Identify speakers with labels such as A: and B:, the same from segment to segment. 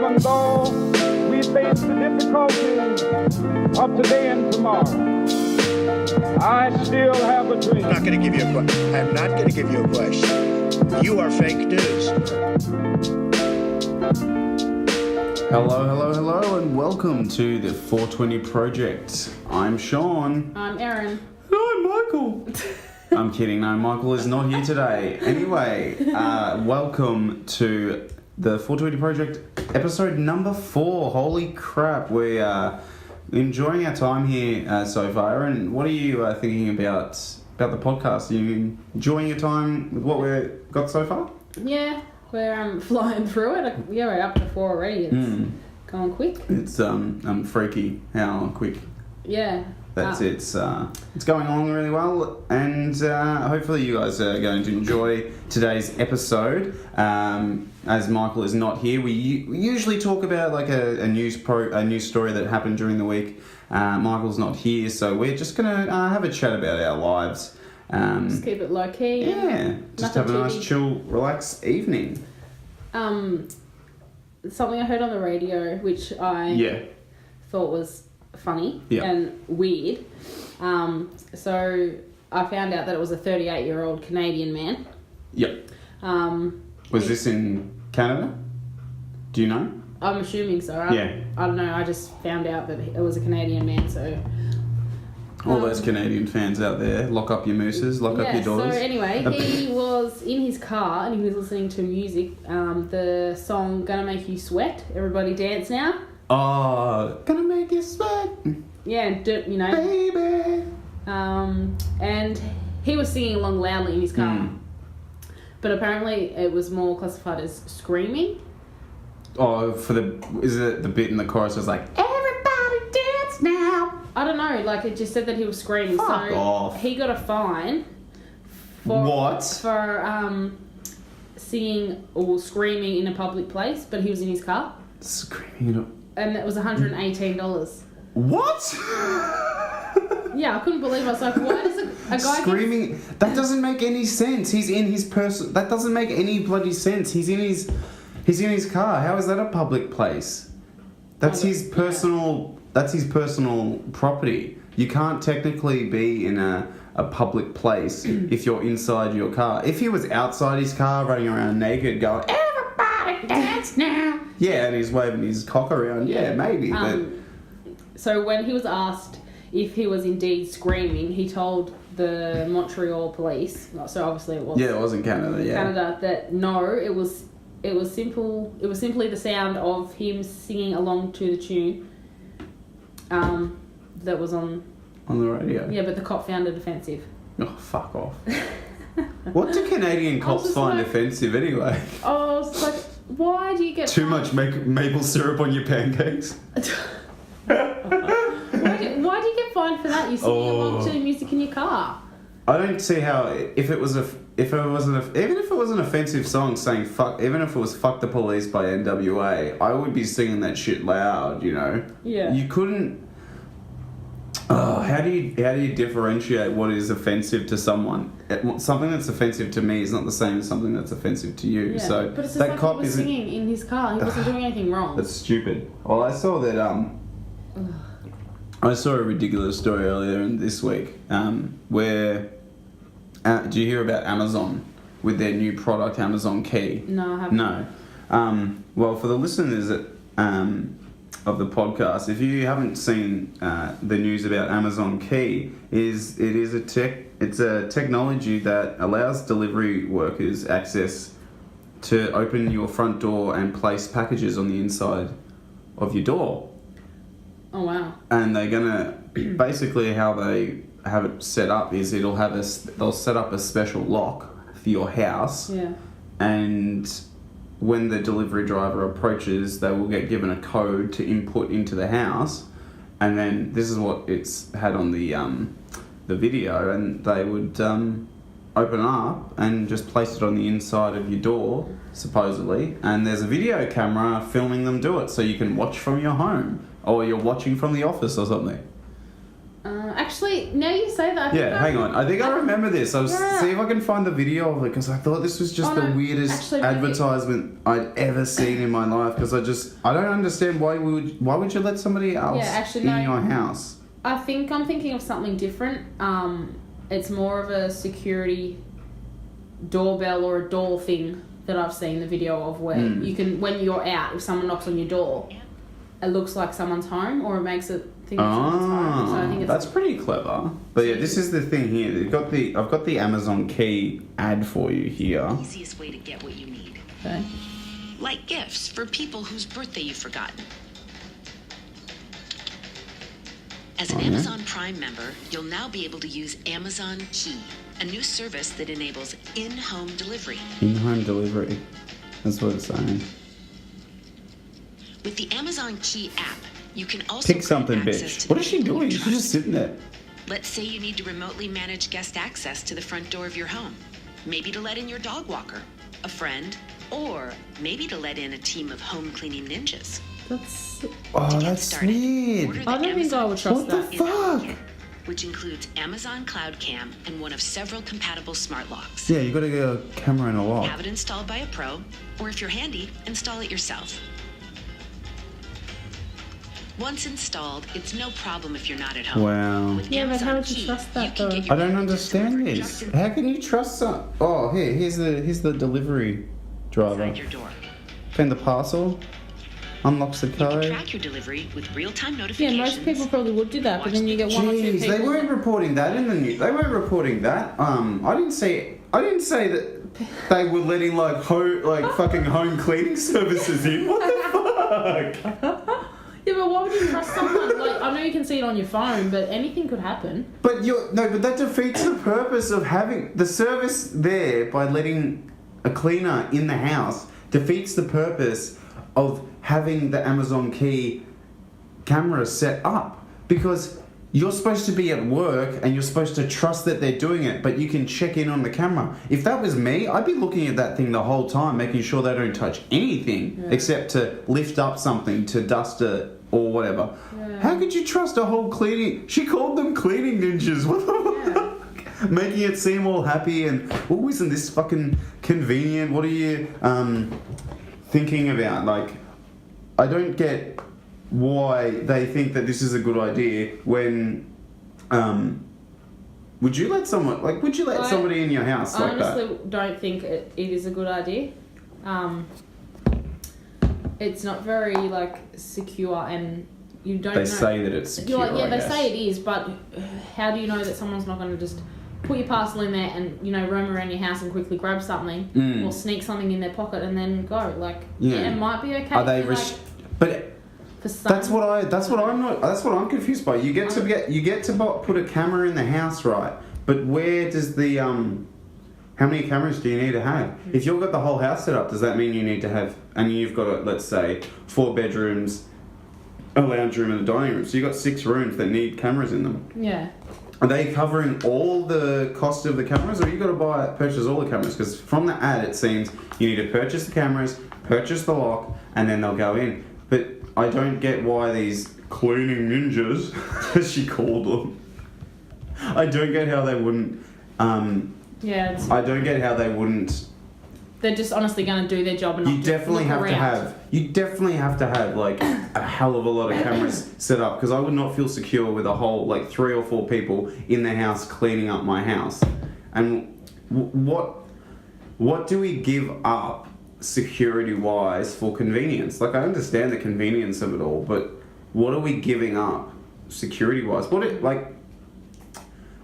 A: even though we face the difficulties of today and tomorrow, I still have a dream.
B: I'm not going to give you a question. You are fake news.
C: Hello, and welcome to the 420 Project. I'm Sean.
D: I'm Erin.
C: And I'm Michael. I'm kidding, no, Michael is not here today. Anyway, welcome to the 420 Project episode number 4. Holy crap, we are enjoying our time here so far. And what are you thinking about the podcast? Are you enjoying your time with what we've got so far?
D: Yeah, we're flying through it. Yeah, we're up to 4 already. It's going quick.
C: It's freaky how quick.
D: Yeah.
C: It's going along really well, and hopefully you guys are going to enjoy today's episode. As Michael is not here, we usually talk about like a news story that happened during the week. Michael's not here, so we're just gonna have a chat about our lives.
D: Just keep it low key.
C: Yeah, just have a nice, chill, relaxed evening.
D: Something I heard on the radio, which I thought was funny and weird. So I found out that it was a 38-year-old Canadian man.
C: Yep. Was this in Canada? Do you know?
D: I'm assuming so. I don't know. I just found out that it was a Canadian man, so...
C: All those Canadian fans out there, lock up your mooses, lock up your doors.
D: So anyway, he was in his car and he was listening to music, the song Gonna Make You Sweat. Everybody dance now.
C: Oh, gonna make you sweat.
D: Yeah, you know.
C: Baby.
D: And he was singing along loudly in his car. But apparently it was more classified as screaming.
C: Oh, is it the bit in the chorus was like, everybody dance now?
D: I don't know, like it just said that he was screaming.
C: Fuck off.
D: He got a fine for singing or screaming in a public place, but he was in his car.
C: Screaming.
D: And it was $118.
C: What?
D: Yeah, I couldn't believe it. I was like, why does a guy
C: screaming? That doesn't make any sense. He's in his That doesn't make any bloody sense. He's in his car. How is that a public place? That's his personal. Yeah. That's his personal property. You can't technically be in a public place if you're inside your car. If he was outside his car running around naked going, everybody dance now. Yeah, and he's waving his cock around. Yeah, maybe. But
D: so when he was asked if he was indeed screaming, he told the Montreal police. So obviously it was.
C: Yeah, it was in Canada. Yeah.
D: Canada. That no, it was simple. It was simply the sound of him singing along to the tune. That was on
C: the radio.
D: Yeah, but the cop found it offensive.
C: Oh, fuck off. What do Canadian cops find offensive anyway?
D: Oh, it's like, why do you get
C: too much maple syrup on your pancakes?
D: Why do you get fined for that? You're singing along to the music in your car. I
C: don't see how even if it was an offensive song saying fuck, even if it was "Fuck the Police" by NWA, I would be singing that shit loud. You know.
D: Yeah.
C: You couldn't. How do you differentiate what is offensive to someone? Something that's offensive to me is not the same as something that's offensive to you.
D: Yeah.
C: So
D: but it's just
C: that
D: like
C: cop
D: he was singing in his car. He wasn't doing anything wrong.
C: That's stupid. Well, I saw that. I saw a ridiculous story earlier this week where. Do you hear about Amazon with their new product, Amazon Key?
D: No, I haven't.
C: No. Well, for the listeners of the podcast, if you haven't seen the news about Amazon Key, it's a technology that allows delivery workers access to open your front door and place packages on the inside of your door.
D: Oh wow!
C: And they're gonna basically how they have it set up is they'll set up a special lock for your house.
D: Yeah. And
C: when the delivery driver approaches, they will get given a code to input into the house, and then this is what it's had on the video, and they would open up and just place it on the inside of your door, supposedly, and there's a video camera filming them do it, so you can watch from your home, or you're watching from the office or something.
D: Actually, now you say that.
C: Hang on. I think I remember this. I'll see if I can find the video of it because I thought this was just the weirdest advertisement I'd ever seen in my life. Because I don't understand why would you let somebody else in your house?
D: I think I'm thinking of something different. It's more of a security doorbell or a door thing that I've seen the video of where you can, when you're out, if someone knocks on your door, it looks like someone's home or it makes it think it's someone's home. So I think
C: that's pretty clever. But yeah, this is the thing here. I've got the Amazon Key ad for you here.
E: Easiest way to get what you need.
D: Okay.
E: Like gifts for people whose birthday you've forgotten. As an Amazon Prime member, you'll now be able to use Amazon Key, a new service that enables in-home delivery.
C: In-home delivery. That's what it's saying.
E: With the Amazon Key app, you can also
C: pick something, bitch. What is she doing? She's just sitting there.
E: Let's say you need to remotely manage guest access to the front door of your home. Maybe to let in your dog walker, a friend, or maybe to let in a team of home cleaning ninjas.
D: That's
C: weird.
D: I don't think I would trust that.
C: What the fuck?
E: Which includes Amazon Cloud Cam and one of several compatible smart locks.
C: Yeah, you got to get a camera and a lock.
E: Have it installed by a pro, or if you're handy, install it yourself. Once installed, it's no problem if you're not at home.
C: Wow.
E: With
D: but
E: Amazon
D: how would you
E: Key,
D: trust that,
E: you can
D: though?
E: get your
C: I don't
E: packages
C: understand
E: delivered
C: this.
E: directly
C: How can you trust some? Oh, here's the delivery driver.
E: outside your door.
C: Find the parcel. Unlocks the
E: You can
C: code.
E: track your delivery with real-time
D: Yeah,
E: notifications.
D: most people probably would do that, but then you get one or two
C: Jeez,
D: people.
C: they weren't reporting that in the news. They weren't reporting that. I didn't say that they were letting fucking home cleaning services in. What the fuck?
D: Yeah, but why would you trust someone? Like, I know you can see it on your phone, but anything could happen.
C: But that defeats the purpose of having the service there by letting a cleaner in the house. Defeats the purpose of having the Amazon Key camera set up, because you're supposed to be at work and you're supposed to trust that they're doing it, but you can check in on the camera. If that was me, I'd be looking at that thing the whole time, making sure they don't touch anything except to lift up something to dust it or whatever. Yeah. How could you trust a whole cleaning? She called them cleaning ninjas. What the fuck? Making it seem all happy and, oh, isn't this fucking convenient? What are you thinking about? Like, I don't get why they think that this is a good idea when would you let somebody in your house like that?
D: I honestly don't think it is a good idea. It's not very secure, and you don't know.
C: They say that it's secure.
D: They say it is, but how do you know that someone's not going to just put your parcel in there and roam around your house and quickly grab something or sneak something in their pocket and then go? It might be okay.
C: Are they but
D: for some,
C: that's what I'm confused by. You get to put a camera in the house, right? But where does the how many cameras do you need to have? If you've got the whole house set up, does that mean you need to have, and you've got, let's say, 4 bedrooms, a lounge room and a dining room, so you've got 6 rooms that need cameras in them.
D: Yeah.
C: Are they covering all the cost of the cameras, or you got to purchase all the cameras? Because from the ad, it seems you need to purchase the cameras, purchase the lock, and then they'll go in. But I don't get why these cleaning ninjas, as she called them, I don't get how they wouldn't. I don't get how they wouldn't.
D: They're just honestly going to do their job and not
C: You definitely have to have a hell of a lot of cameras set up, because I would not feel secure with a whole 3 or 4 people in the house cleaning up my house. And what do we give up security wise for convenience? I understand the convenience of it all, but what are we giving up security wise?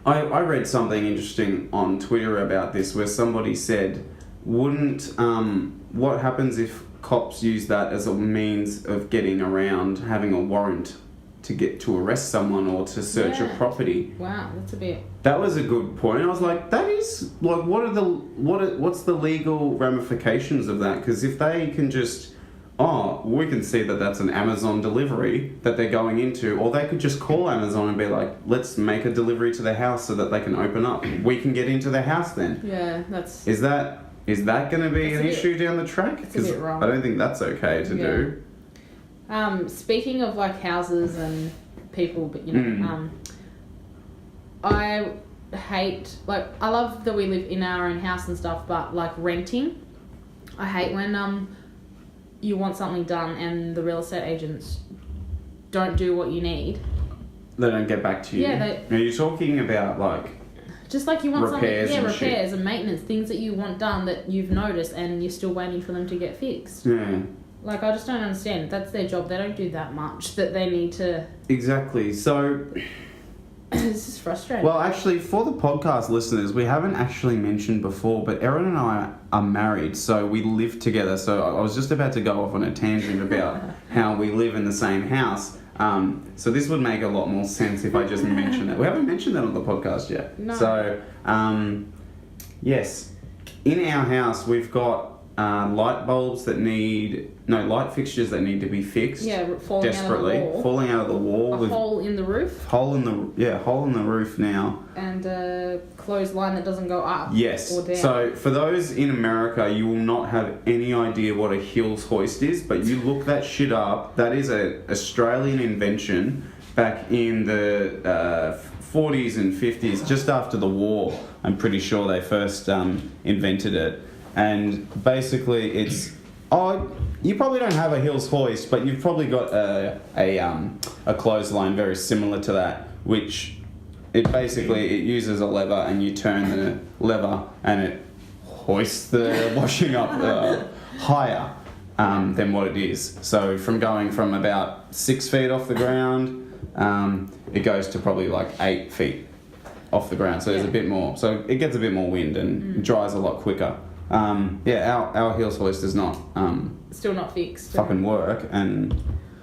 C: I read something interesting on Twitter about this, where somebody said, what happens if cops use that as a means of getting around having a warrant to arrest someone or to search a property?
D: Wow, that's a bit.
C: That was a good point. I was like, that is what's the legal ramifications of that? Because if they can just, we can see that that's an Amazon delivery that they're going into, or they could just call Amazon and be like, let's make a delivery to their house so that they can open up. We can get into their house then.
D: Yeah, that's.
C: Is that going to be an issue down the track?
D: It's a bit wrong.
C: I don't think that's okay to do.
D: Speaking of houses and people, but I hate, like, I love that we live in our own house and stuff, but like renting, I hate when you want something done and the real estate agents don't do what you need.
C: They don't get back to you.
D: Yeah,
C: Are you talking about like
D: just like you want
C: repairs
D: something,
C: and
D: repairs
C: shit.
D: and maintenance, things that you want done that you've noticed and you're still waiting for them to get fixed.
C: Yeah.
D: Like, I just don't understand. That's their job. They don't do that much that they need to.
C: Exactly. So,
D: This is frustrating.
C: well, actually, for the podcast listeners, we haven't actually mentioned before, but Erin and I are married, so we live together. So I was just about to go off on a tangent about how we live in the same house. So this would make a lot more sense if I just mentioned that. We haven't mentioned that on the podcast yet.
D: No.
C: So, yes, in our house we've got light fixtures that need to be fixed.
D: Yeah, falling
C: desperately,
D: out of the wall.
C: falling out of the wall.
D: A
C: We've-
D: hole in the roof
C: hole in the roof now.
D: and a clothesline that doesn't go up
C: Yes.
D: or down.
C: So for those in America, you will not have any idea what a heels hoist is, but you look that shit up. That is a Australian invention back in the 40s and 50s, just after the war. I'm pretty sure they first invented it. And basically, it's you probably don't have a heels hoist, but you've probably got a clothesline very similar to that, which it uses a lever and you turn the lever and it hoists the washing up higher than what it is. So going from about 6 feet off the ground, it goes to probably like 8 feet off the ground. So there's a bit more. So it gets a bit more wind and dries a lot quicker. Our heels hoist does not
D: Still not fixed.
C: fucking work, and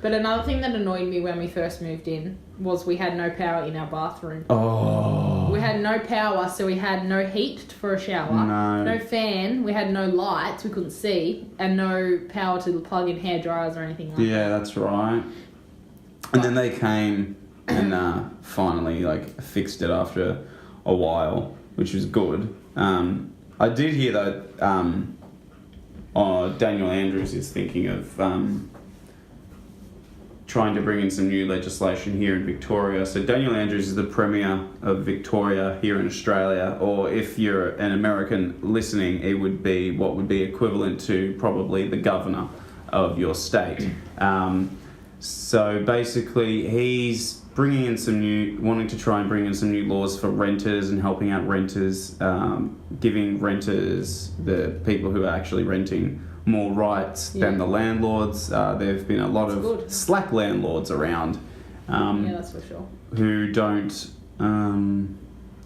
D: But another thing that annoyed me when we first moved in was we had no power in our bathroom.
C: oh
D: We had no power, so we had no heat for a shower,
C: No.
D: fan, we had no lights, we couldn't see, and no power to plug in hair dryers or anything like
C: yeah, that's right. And then they came and finally like fixed it after a while, which was good. I did hear that Daniel Andrews is thinking of trying to bring in some new legislation here in Victoria. So Daniel Andrews is the Premier of Victoria here in Australia, or if you're an American listening, it would be what would be equivalent to probably the Governor of your state. So basically, he's wanting to try and bring in some new laws for renters and helping out renters, giving renters, the people who are actually renting, more rights than the landlords. There have been a lot of slack landlords around
D: yeah, that's for sure.
C: who don't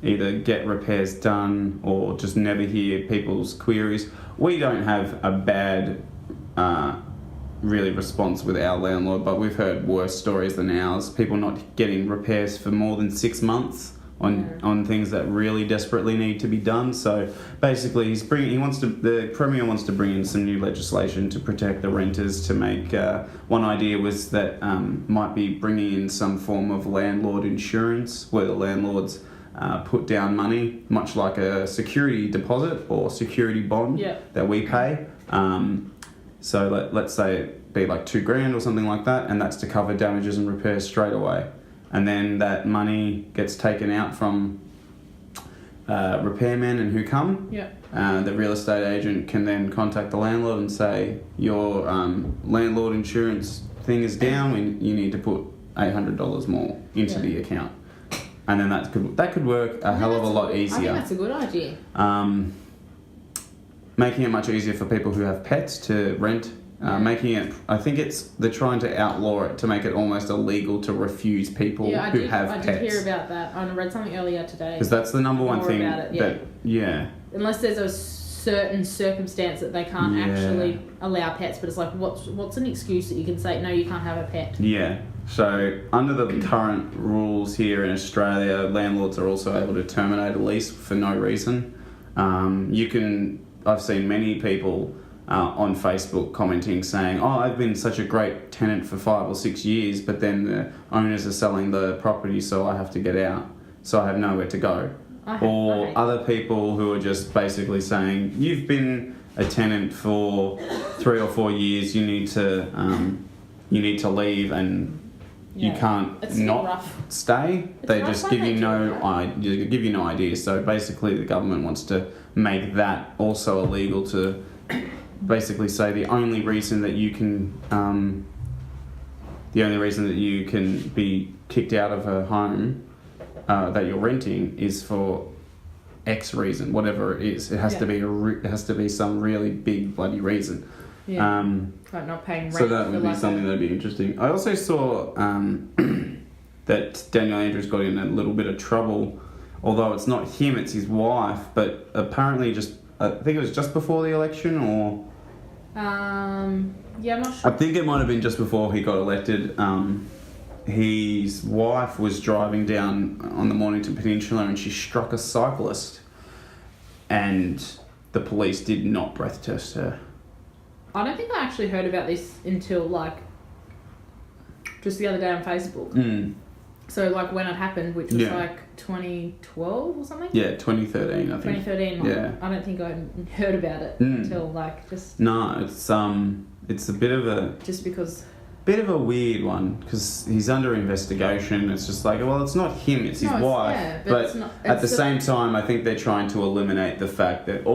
C: either get repairs done or just never hear people's queries. We don't have a bad really response with our landlord, but we've heard worse stories than ours. People not getting repairs for more than 6 months on things that really desperately need to be done. So basically, the Premier wants to bring in some new legislation to protect the renters. To make one idea was that might be bringing in some form of landlord insurance, where the landlords put down money, much like a security deposit or security bond that we pay. So let's say it be like $2,000 or something like that, and that's to cover damages and repairs straight away. And then that money gets taken out from repairmen and who come. The real estate agent can then contact the landlord and say, your landlord insurance thing is down, you need to put $800 more into the account. And then that could work a hell of a lot easier.
D: I think that's a good idea.
C: Making it much easier for people who have pets to rent. I think they're trying to outlaw it to make it almost illegal to refuse people who have pets.
D: I did hear about that. I read something earlier today.
C: Because that's the number one thing
D: about it, Unless there's a certain circumstance that they can't actually allow pets, but it's like, what's an excuse that you can say, no, you can't have a pet?
C: Yeah. So under the current rules here in Australia, landlords are also able to terminate a lease for no reason. I've seen many people on Facebook commenting saying, I've been such a great tenant for 5 or 6 years, but then the owners are selling the property, so I have to get out, so I have nowhere to go. Other people who are just basically saying, you've been a tenant for 3 or 4 years, you need to leave, and you can't
D: It's a bit
C: not
D: rough.
C: stay.
D: It's
C: They
D: rough
C: just
D: when
C: give
D: they
C: you
D: do
C: no idea. So basically, the government wants to make that also illegal to basically say the only reason that you can be kicked out of a home that you're renting is for X reason, whatever it is. It has to be it has to be some really big bloody reason.
D: Yeah. Like not paying rent.
C: So that would be something that'd be interesting. I also saw that Daniel Andrews got in a little bit of trouble, although it's not him, it's his wife. But apparently, I think it was just before the election, or
D: yeah, I'm not sure.
C: I think it might have been just before he got elected. His wife was driving down on the Mornington Peninsula and she struck a cyclist, and the police did not breath test her.
D: I don't think I actually heard about this until like just the other day on Facebook. So like when it happened, which was like 2012 or something.
C: Yeah, 2013, I think.
D: 2013.
C: Yeah.
D: I don't think I heard about it until like just.
C: No, it's a bit of a.
D: Just because.
C: Bit of a weird one because he's under investigation. It's just like, well, it's not him, it's his wife.
D: Yeah,
C: but
D: it's not,
C: at the same time, I think they're trying to eliminate the fact that,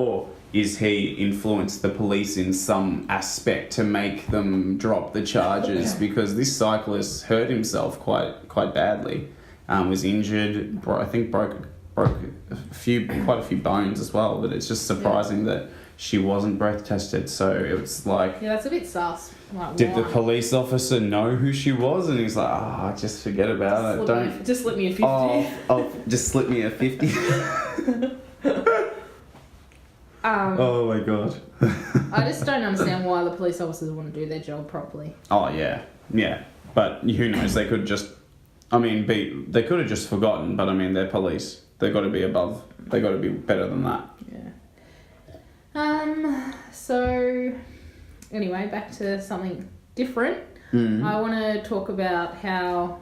C: is he influenced the police in some aspect to make them drop the charges? Because this cyclist hurt himself quite badly, was injured. I think broke quite a few bones as well. But it's just surprising that she wasn't breath tested. So it was like,
D: yeah, that's a bit sus. Like,
C: did the police officer know who she was? And he's like, just forget about it.
D: Just slip me a 50.
C: Just slip me a 50. Oh my god.
D: I just don't understand why the police officers want to do their job properly.
C: Oh yeah. But who knows? They could just, they could have just forgotten. But I mean, they're police. They've got to be above. They've got to be better than that.
D: Yeah. So, anyway, back to something different. I want to talk about how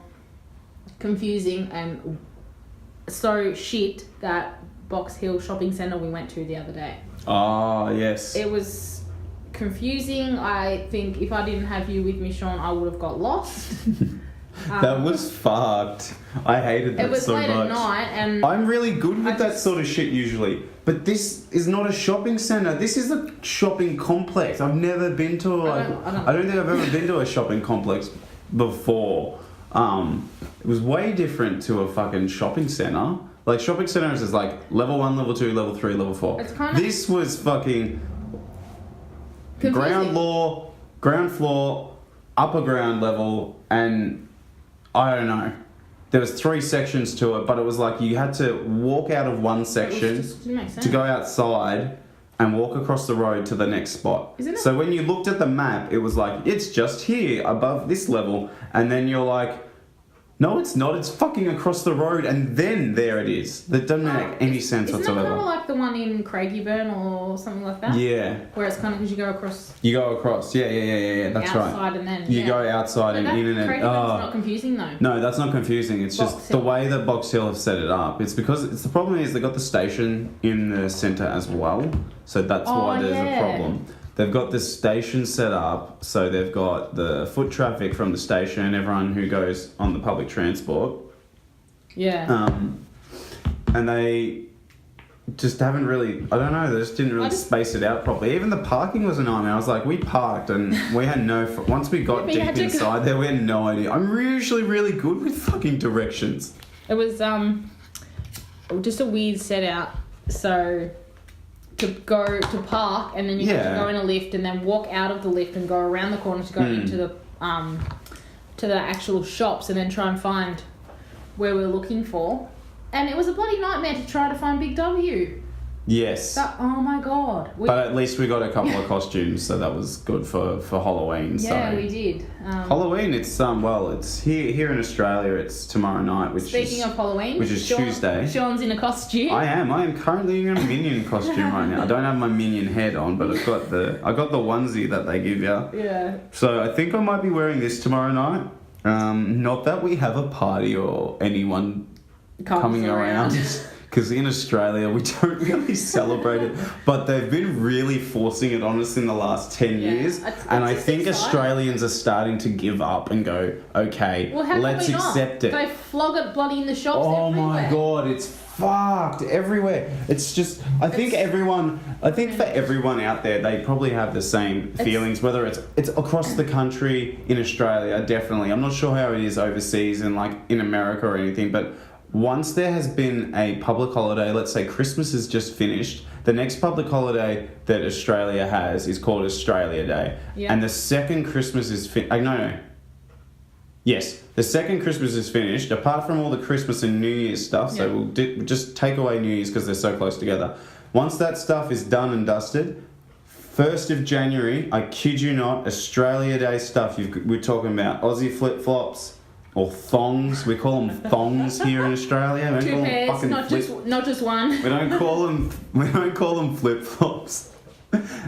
D: confusing and so shit that Box Hill shopping centre we went to the other day.
C: Oh, yes.
D: It was confusing. I think if I didn't have you with me, Sean, I would have got lost.
C: That was fucked. I hated that so much.
D: It was late at night and...
C: I'm really good with that sort of shit usually. But this is not a shopping centre. This is a shopping complex. I've never been to I don't think I've ever been to a shopping complex before. It was way different to a fucking shopping centre. Like, shopping centres is like level 1, level 2, level 3, level 4.
D: It's kind of...
C: This was fucking
D: confusing.
C: ground floor, upper ground level, and I don't know. There was 3 sections to it, but it was like you had to walk out of one section to go outside and walk across the road to the next spot.
D: Isn't it?
C: So when you looked at the map, it was like, it's just here above this level, and then you're like, no, it's not. It's fucking across the road, and then there it is. That doesn't make any sense whatsoever.
D: Isn't that kind of like the one in Craigieburn or something like that?
C: Yeah.
D: Where it's kind of because you go across.
C: You go across. Yeah. That's right.
D: Outside and then.
C: You go outside and in and
D: Craigieburn not confusing though.
C: No, that's not confusing. It's just the way that Box Hill have set it up. It's because the problem is they got the station in the centre as well, so that's why there's a problem. They've got the station set up, so they've got the foot traffic from the station, everyone who goes on the public transport.
D: Yeah.
C: And they just haven't really, I don't know, they just didn't really space it out properly. Even the parking was a nightmare. I was like, we parked and we had once we got deep inside there, we had no idea. I'm usually really good with fucking directions.
D: It was just a weird set out. So... to go to park and then you have to go in a lift and then walk out of the lift and go around the corner to go into the actual shops and then try and find where we're looking for. And it was a bloody nightmare to try to find Big W.
C: Yes.
D: Oh my god.
C: But at least we got a couple of costumes, so that was good for Halloween.
D: Yeah,
C: so.
D: we did.
C: Halloween, it's it's here in Australia. It's tomorrow night,
D: Speaking of Halloween,
C: which is Tuesday.
D: Sean's in a costume.
C: I am currently in a Minion costume right now. I don't have my Minion head on, but I got the onesie that they give you.
D: Yeah.
C: So I think I might be wearing this tomorrow night. Not that we have a party or anyone coming around. because in Australia we don't really celebrate it, but they've been really forcing it on us in the last 10 years, and I think Australians are starting to give up and go, okay,
D: Well, how
C: let's
D: can we
C: accept
D: not?
C: it.
D: They flog it bloody in the shops
C: Oh
D: everywhere.
C: my god, it's fucked everywhere. It's just, I think for everyone out there, they probably have the same feelings, whether it's across the country, in Australia, definitely. I'm not sure how it is overseas and like in America or anything, but once there has been a public holiday, let's say Christmas is just finished, the next public holiday that Australia has is called Australia Day.
D: Yeah.
C: And the second Christmas is Yes, the second Christmas is finished, apart from all the Christmas and New Year's stuff, so we'll just take away New Year's because they're so close together. Once that stuff is done and dusted, 1st of January, I kid you not, Australia Day stuff, we're talking about Aussie flip-flops or thongs. We call them thongs here in Australia. We don't
D: Two
C: call them
D: pairs,
C: fucking
D: not just one.
C: We don't call them flip-flops.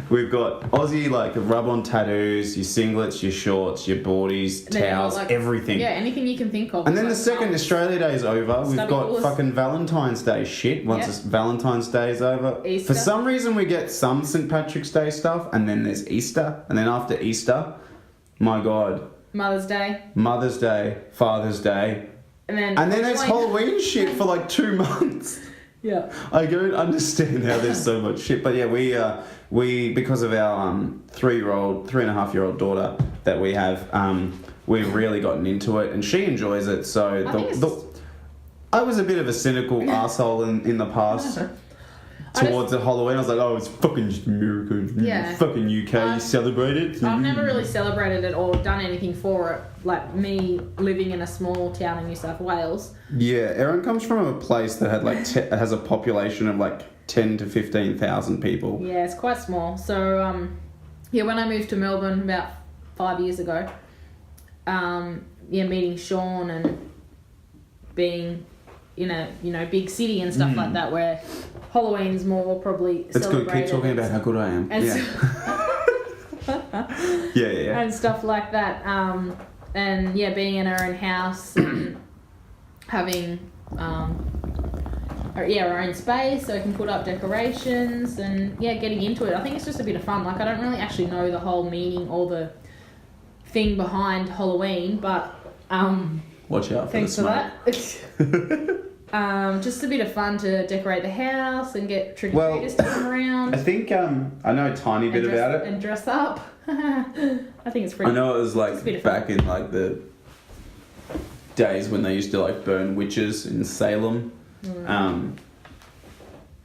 C: We've got Aussie like rub-on tattoos, your singlets, your shorts, your boardies, towels, everything.
D: Yeah, anything you can think of.
C: And then the second Australia Day is over, we've got fucking Valentine's Day shit. Once Valentine's Day is over,
D: Easter.
C: for some reason we get some St. Patrick's Day stuff, and then there's Easter, and then after Easter, my God,
D: Mother's Day, Father's Day,
C: and then there's Halloween shit for like 2 months.
D: Yeah.
C: I don't understand how there's so much shit, but yeah, we because of our 3.5-year-old daughter that we have, we've really gotten into it, and she enjoys it. So I was a bit of a cynical asshole in the past towards the Halloween. I was like, oh, it's fucking just America, fucking UK, you celebrate it.
D: I've never really celebrated it or done anything for it. Like me living in a small town in New South Wales.
C: Yeah, Erin comes from a place that had has a population of like 10 to 15,000 people.
D: Yeah, it's quite small. So when I moved to Melbourne about 5 years ago, meeting Sean and being in a big city and stuff like that, where Halloween's more probably
C: it's
D: celebrated.
C: Good. Keep talking about how good I am. Yeah.
D: And stuff like that. And being in our own house and having our own space so we can put up decorations and getting into it. I think it's just a bit of fun. Like, I don't really actually know the whole meaning or the thing behind Halloween, but
C: watch out for
D: thanks
C: the
D: for
C: smoke.
D: that. Just a bit of fun to decorate the house and get trick-or-treaters to come around.
C: I think I know a tiny bit about it.
D: And dress up. I think it's pretty.
C: I know it was like back in like the days when they used to like burn witches in Salem. It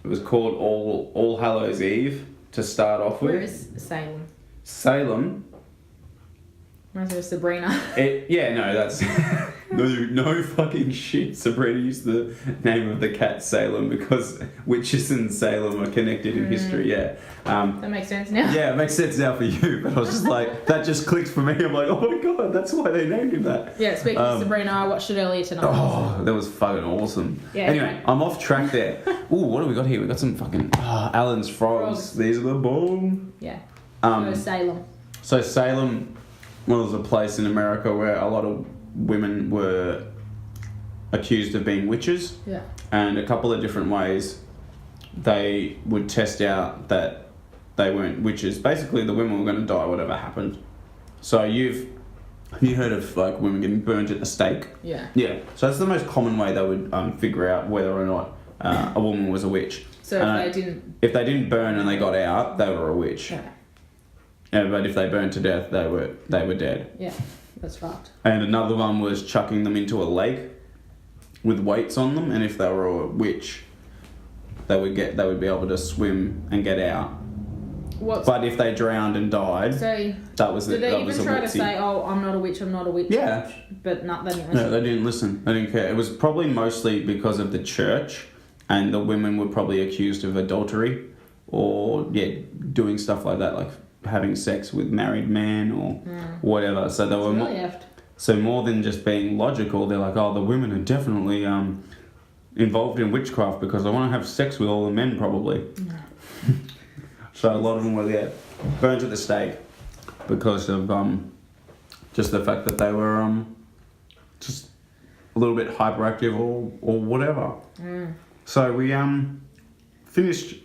C: was called All Hallows Eve to start off with.
D: Where is Salem?
C: Salem.
D: Reminds me of Sabrina.
C: That's no fucking shit. Sabrina used the name of the cat Salem because witches in Salem are connected in history. Yeah,
D: that makes sense now.
C: Yeah, it makes sense now for you. But I was just like, that just clicked for me. I'm like, oh my god, that's why they named him that.
D: Yeah, speaking of Sabrina, I watched it earlier tonight.
C: Oh, that was fucking awesome.
D: Yeah,
C: anyway, I'm off track there. Ooh, what do we got here? We got some fucking Allen's frogs. These are the bomb.
D: Yeah.
C: Salem. So Salem was a place in America where a lot of women were accused of being witches.
D: Yeah.
C: And a couple of different ways they would test out that they weren't witches. Basically, the women were going to die whatever happened. So have you heard of like women getting burnt at the stake?
D: Yeah.
C: Yeah. So that's the most common way they would figure out whether or not a woman was a witch.
D: So
C: if they didn't burn and they got out, they were a witch.
D: Yeah.
C: Yeah, but if they burned to death, they were dead.
D: Yeah, that's fucked.
C: And another one was chucking them into a lake with weights on them, and if they were a witch, they would be able to swim and get out. But if they drowned and died, that was
D: did they even try to say, "Oh, I'm not a witch, I'm not a witch"?
C: Yeah,
D: but they didn't listen.
C: No, they didn't listen. They didn't care. It was probably mostly because of the church, and the women were probably accused of adultery or doing stuff like that, like having sex with married men or whatever. So they were so more than just being logical. They're like, oh, the women are definitely involved in witchcraft because they want to have sex with all the men, probably. So a lot of them were burned at the stake because of just the fact that they were just a little bit hyperactive or whatever. So we finished.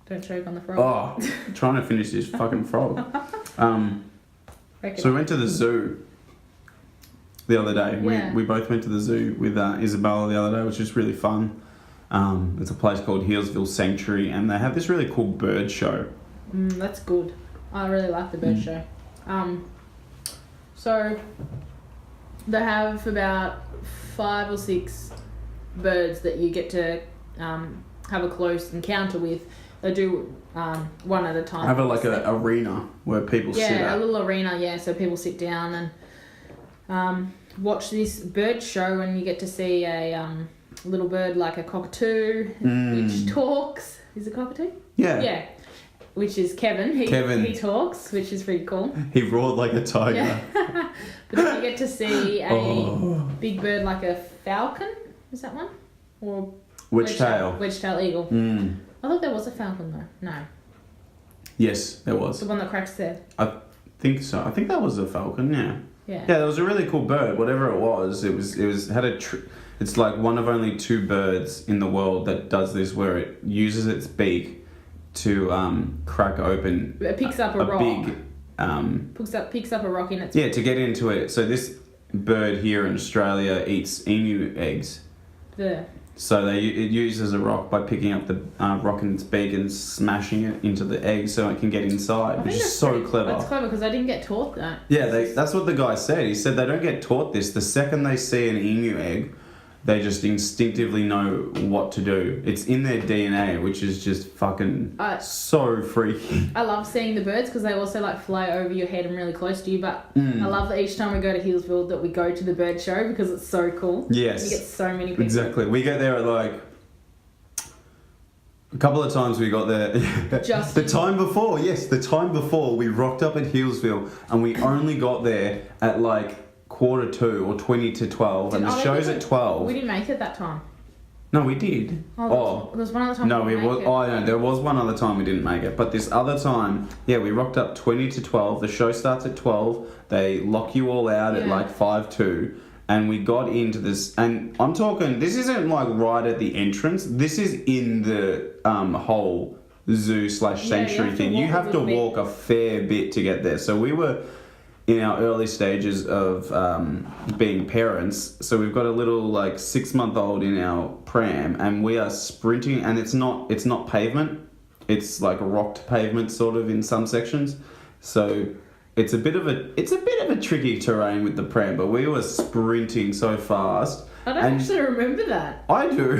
D: Don't choke on the frog.
C: Oh, trying to finish this fucking frog. So we went to the zoo the other day.
D: Yeah.
C: We both went to the zoo with Isabella the other day, which was really fun. It's a place called Healesville Sanctuary, and they have this really cool bird show.
D: That's good. I really like the bird show. So they have about 5 or 6 birds that you get to have a close encounter with. They do one at a time.
C: Have an arena where people sit at.
D: Yeah, a little arena, so people sit down and watch this bird show, and you get to see a little bird like a cockatoo, which talks. Is it cockatoo?
C: Yeah.
D: Yeah. Which is Kevin. He talks, which is pretty cool.
C: He roared like a tiger.
D: Yeah. But then you get to see a big bird like a falcon. Is that one? Or
C: Wedge-tail.
D: Wedge-tail eagle. I thought there was a falcon though. No.
C: Yes, there was.
D: The one that cracks their...
C: I think so. I think that was a falcon, yeah.
D: Yeah.
C: Yeah, it was a really cool bird. Whatever it was it's like one of only 2 birds in the world that does this, where it uses its beak to crack open.
D: It picks up a rock.
C: Big.
D: Picks up a rock in its...
C: Yeah, to get into it. So this bird here in Australia eats emu eggs. So it uses a rock by picking up the rock in its beak and smashing it into the egg so it can get inside, which is so clever.
D: That's clever because I didn't get taught that.
C: Yeah, that's what the guy said. He said they don't get taught this. The second they see an emu egg, they just instinctively know what to do. It's in their DNA, which is just fucking so freaky.
D: I love seeing the birds because they also like fly over your head and really close to you. But I love that each time we go to Healesville that we go to the bird show because it's so cool.
C: Yes.
D: You get so many people.
C: Exactly. We get there at like... A couple of times we got there. The time before we rocked up at Healesville and we only got there at like 1:45 or 20 to 12 and the show's at 12.
D: We didn't make it that time.
C: No, we did.
D: There was one other time.
C: No, there was one other time we didn't make it, but this other time, we rocked up 20 to 12. The show starts at 12. They lock you all out at like 5:02, and we got into this. And I'm talking, this isn't like right at the entrance. This is in the whole zoo/sanctuary thing. You have to walk a fair bit to get there. So we were in our early stages of being parents, so we've got a little like 6-month-old in our pram, and we are sprinting, and it's not pavement, it's like rocked pavement sort of in some sections, so it's a bit of a tricky terrain with the pram, but we were sprinting so fast.
D: I don't actually remember that.
C: I do.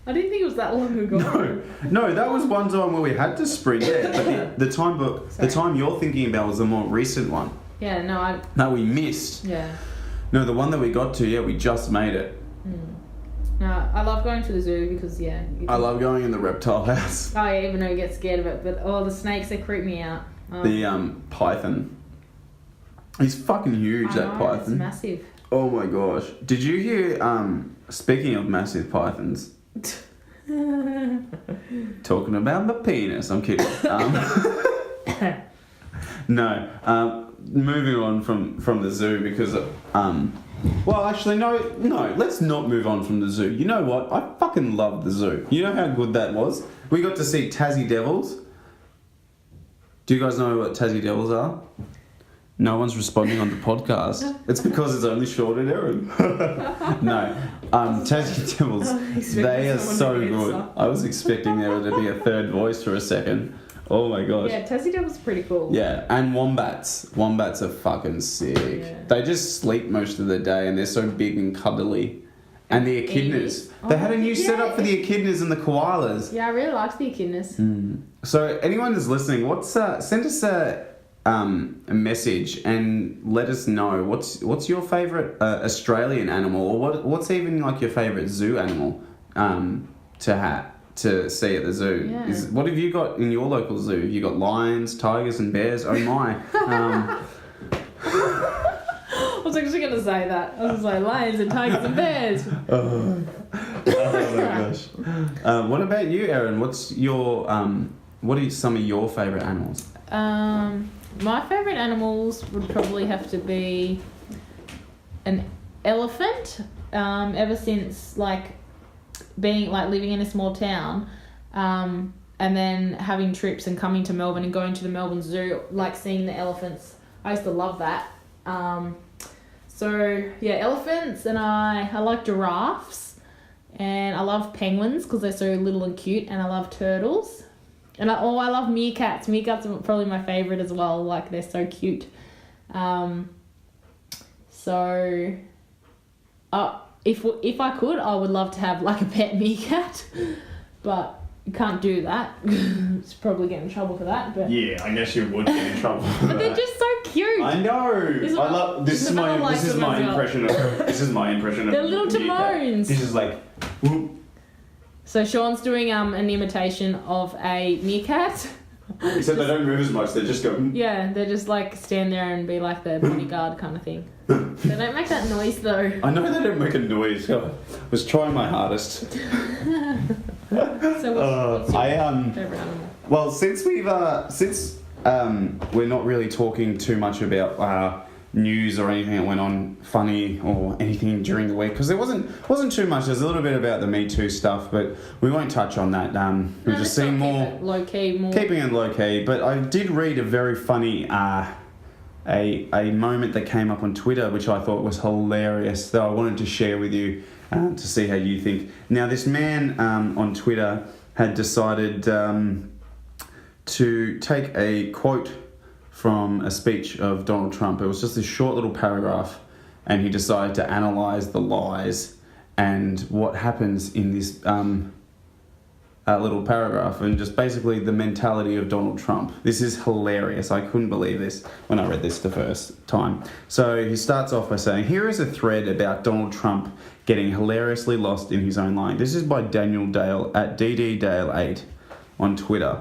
D: I didn't think it was that long ago.
C: No, that was one time where we had to sprint. Yeah, but the time you're thinking about was the more recent one.
D: Yeah, no,
C: No, we missed.
D: Yeah.
C: No, the one that we got to, we just made it.
D: No, I love going to the zoo because,
C: I love going in the reptile house.
D: Oh, yeah, even though you get scared of it. But, the snakes, they creep me out.
C: The python. He's fucking huge, that python.
D: It's massive.
C: Oh my gosh. Did you hear, speaking of massive pythons, talking about my penis, I'm kidding. No, moving on from the zoo because, well, actually, no, let's not move on from the zoo. You know what? I fucking loved the zoo. You know how good that was? We got to see Tassie Devils. Do you guys know what Tassie Devils are? No one's responding on the podcast. It's because it's only Sean and Erin. No, Tassie Devils, they are so good. I was expecting there to be a third voice for a second. Oh my gosh.
D: Yeah, Tassie Devils are pretty cool.
C: Yeah, and wombats. Wombats are fucking sick. Yeah. They just sleep most of the day and they're so big and cuddly. And the echidnas. They had a new setup for the echidnas and the koalas.
D: Yeah, I really liked the echidnas.
C: So anyone who's listening, send us a message and let us know what's your favourite Australian animal, or what's even like your favourite zoo animal to see at the zoo.
D: Yeah.
C: What have you got in your local zoo? Have you got lions, tigers and bears? Oh my.
D: I was actually going to say that. I was like, lions and tigers and bears.
C: Oh my gosh. What about you, Erin? What are some of your favourite animals?
D: My favourite animals would probably have to be an elephant. Ever since, like, being like living in a small town, and then having trips and coming to Melbourne and going to the Melbourne Zoo, like seeing the elephants. I used to love that. So yeah, elephants, and I like giraffes, and I love penguins because they're so little and cute, and I love turtles, and I love meerkats. Meerkats are probably my favorite as well. Like they're so cute. So, if I could, I would love to have like a pet meerkat, but you can't do that. It's probably getting in trouble for that. But
C: Yeah, I guess you would get in trouble for
D: but they're just so cute.
C: I know. This is my impression of.
D: They're little Timones.
C: This is like. Whoop.
D: So Sean's doing an imitation of a meerkat.
C: Except they don't move as much. They just go.
D: Yeah, they just like stand there and be like the bodyguard kind of thing. They don't make that noise though.
C: I know they don't make a noise. I was trying my hardest.
D: So what's your favorite animal?
C: Well, since we're not really talking too much about news or anything that went on funny or anything during the week, because there wasn't too much. There's a little bit about the Me Too stuff, but we won't touch on that. We're just seeing more
D: low key,
C: keeping it low key. But I did read a very funny a moment that came up on Twitter, which I thought was hilarious, that I wanted to share with you to see how you think. Now, this man on Twitter had decided to take a quote from a speech of Donald Trump. It was just this short little paragraph, and he decided to analyse the lies and what happens in this little paragraph, and just basically the mentality of Donald Trump. This is hilarious. I couldn't believe this when I read this the first time. So he starts off by saying, "Here is a thread about Donald Trump getting hilariously lost in his own line." This is by Daniel Dale at DDDale8 on Twitter.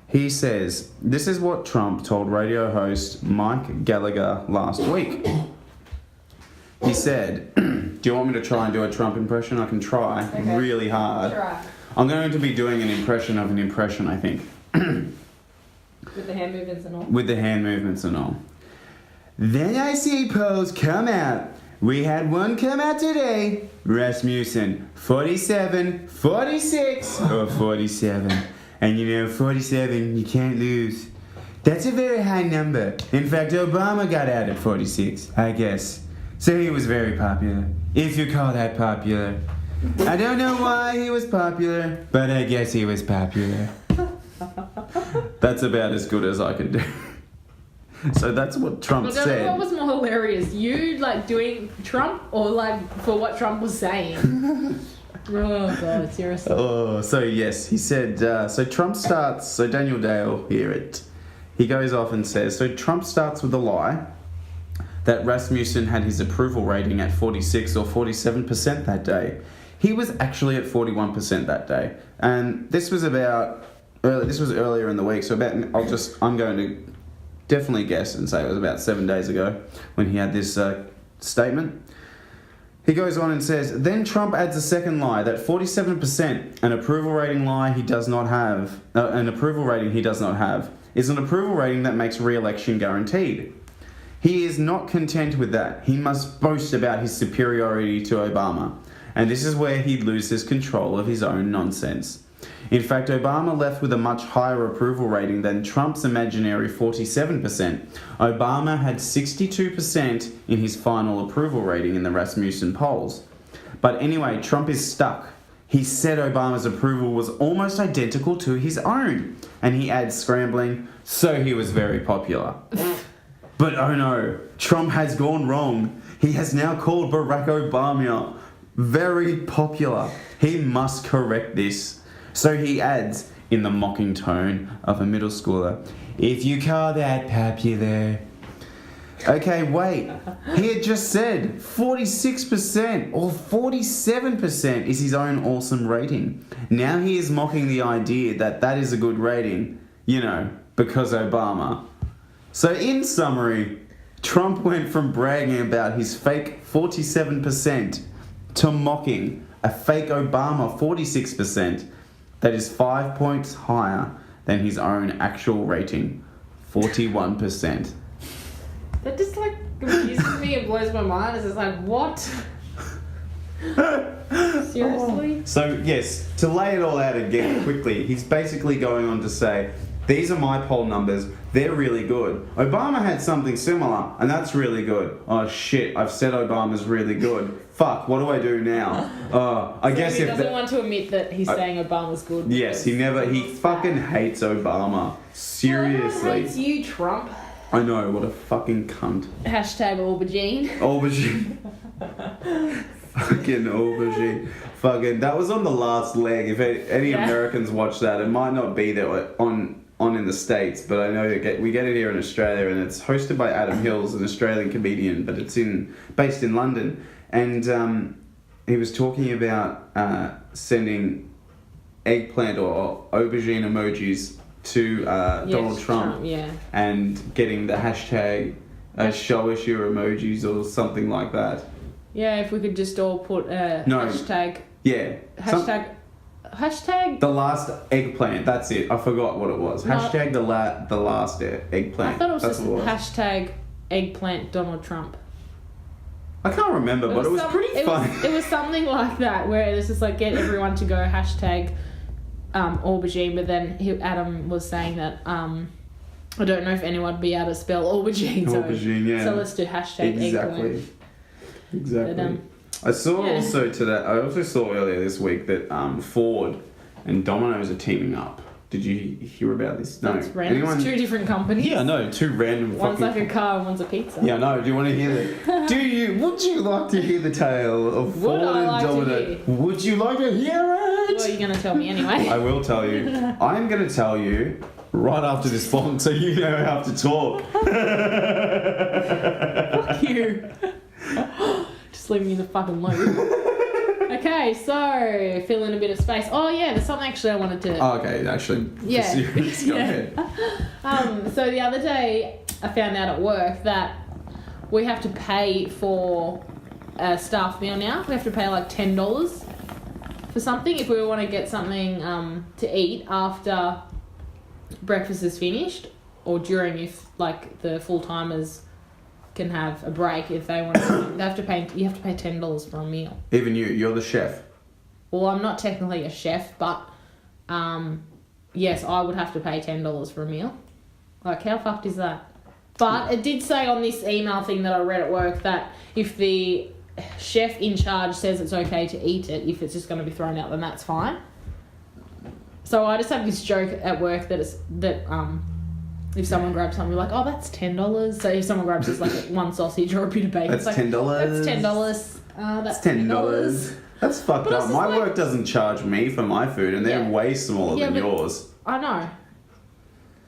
C: He says, "This is what Trump told radio host Mike Gallagher last week." He said, "Do you want me to try and do a Trump impression? I can try really hard.
D: Try.
C: I'm going to be doing an impression of an impression, I think."
D: With the hand movements and all.
C: With the hand movements and all. "Then I see polls come out. We had one come out today. Rasmussen, 47, 46, or 47. And you know, 47, you can't lose. That's a very high number. In fact, Obama got out at 46, I guess. So he was very popular, if you call that popular. I don't know why he was popular, but I guess he was popular." That's about as good as I could do. So that's what Trump said.
D: What was more hilarious? You like doing Trump, or like for what Trump was saying? Oh god, seriously.
C: Oh, so yes, he said, so Trump starts, so Daniel Dale, he goes off and says, so Trump starts with a lie that Rasmussen had his approval rating at 46 or 47% that day. He was actually at 41% that day. And this was earlier in the week, so I'm going to definitely guess and say it was about 7 days ago when he had this statement. He goes on and says, then Trump adds a second lie, that 47%, an approval rating he does not have, is an approval rating that makes re-election guaranteed. He is not content with that. He must boast about his superiority to Obama. And this is where he loses control of his own nonsense. In fact, Obama left with a much higher approval rating than Trump's imaginary 47%. Obama had 62% in his final approval rating in the Rasmussen polls. But anyway, Trump is stuck. He said Obama's approval was almost identical to his own. And he adds, scrambling, so he was very popular. But oh no, Trump has gone wrong. He has now called Barack Obama very popular. He must correct this. So he adds, in the mocking tone of a middle schooler, if you call that popular. Okay, wait. He had just said 46% or 47% is his own awesome rating. Now he is mocking the idea that that is a good rating, because Obama. So in summary, Trump went from bragging about his fake 47% to mocking a fake Obama 46%. That is 5 points higher than his own actual rating, 41%.
D: That just confuses me and blows my mind. It's just like, what? Seriously?
C: So, yes, to lay it all out again quickly, he's basically going on to say, these are my poll numbers, they're really good. Obama had something similar, and that's really good. Oh shit, I've said Obama's really good. Fuck, what do I do now? I guess
D: he
C: if
D: doesn't want to admit that he's saying Obama's good.
C: Yes, he fucking hates Obama. Seriously.
D: Hates you, Trump.
C: I know, what a fucking cunt.
D: Hashtag aubergine.
C: Aubergine. Fucking aubergine. Fucking, that was on the last leg. If any Americans watch that, it might not be there on in the States, but I know we get it here in Australia, and it's hosted by Adam Hills, an Australian comedian, but it's based in London. And he was talking about sending eggplant or aubergine emojis to Donald Trump, and getting the hashtag show us your emojis or something like that. Yeah,
D: if we could just all put hashtag.
C: Yeah.
D: Hashtag.
C: The last eggplant. That's it. I forgot what it was. No. Hashtag the last eggplant.
D: I thought it was just hashtag eggplant Donald Trump.
C: I can't remember, but it was pretty fun.
D: It was something like that, where it was just like get everyone to go hashtag aubergine, but then Adam was saying that I don't know if anyone would be able to spell aubergine.
C: Aubergine, yeah.
D: So let's do hashtag eggplant.
C: Exactly.
D: But,
C: I saw earlier this week that Ford and Domino's are teaming up. Did you hear about this? No.
D: That's random. It's two different companies.
C: Yeah, no, two random.
D: One's like a car and one's a pizza.
C: Yeah, no. Do you want to hear that? Would you like to hear the tale of Ford and Domino's? Would you like to hear it?
D: Well, you're going to tell me anyway.
C: I will tell you. I'm going to tell you right after this bong, so you know how to talk.
D: Fuck you. Just leave me in the fucking loop. Okay, so fill in a bit of space. Oh yeah, there's something actually I wanted to.
C: Oh, okay, actually.
D: Yeah.
C: Serious. Go ahead.
D: So the other day I found out at work that we have to pay for a staff meal now. We have to pay like $10 for something if we want to get something to eat after breakfast is finished, or during if like the full timers can have a break if they want to. You have to pay $10 for a meal.
C: Even you're the chef.
D: Well, I'm not technically a chef, but yes, I would have to pay $10 for a meal. Like, how fucked is that? But it did say on this email thing that I read at work that if the chef in charge says it's okay to eat it, if it's just going to be thrown out, then that's fine. So I just have this joke at work that if someone grabs something, we're like, oh, that's $10. So if someone grabs just like one sausage or a bit of bacon,
C: that's
D: it's like,
C: $10.
D: That's $10. That's $10.
C: That's fucked up. My work doesn't charge me for my food, and they're way smaller than yours.
D: I know.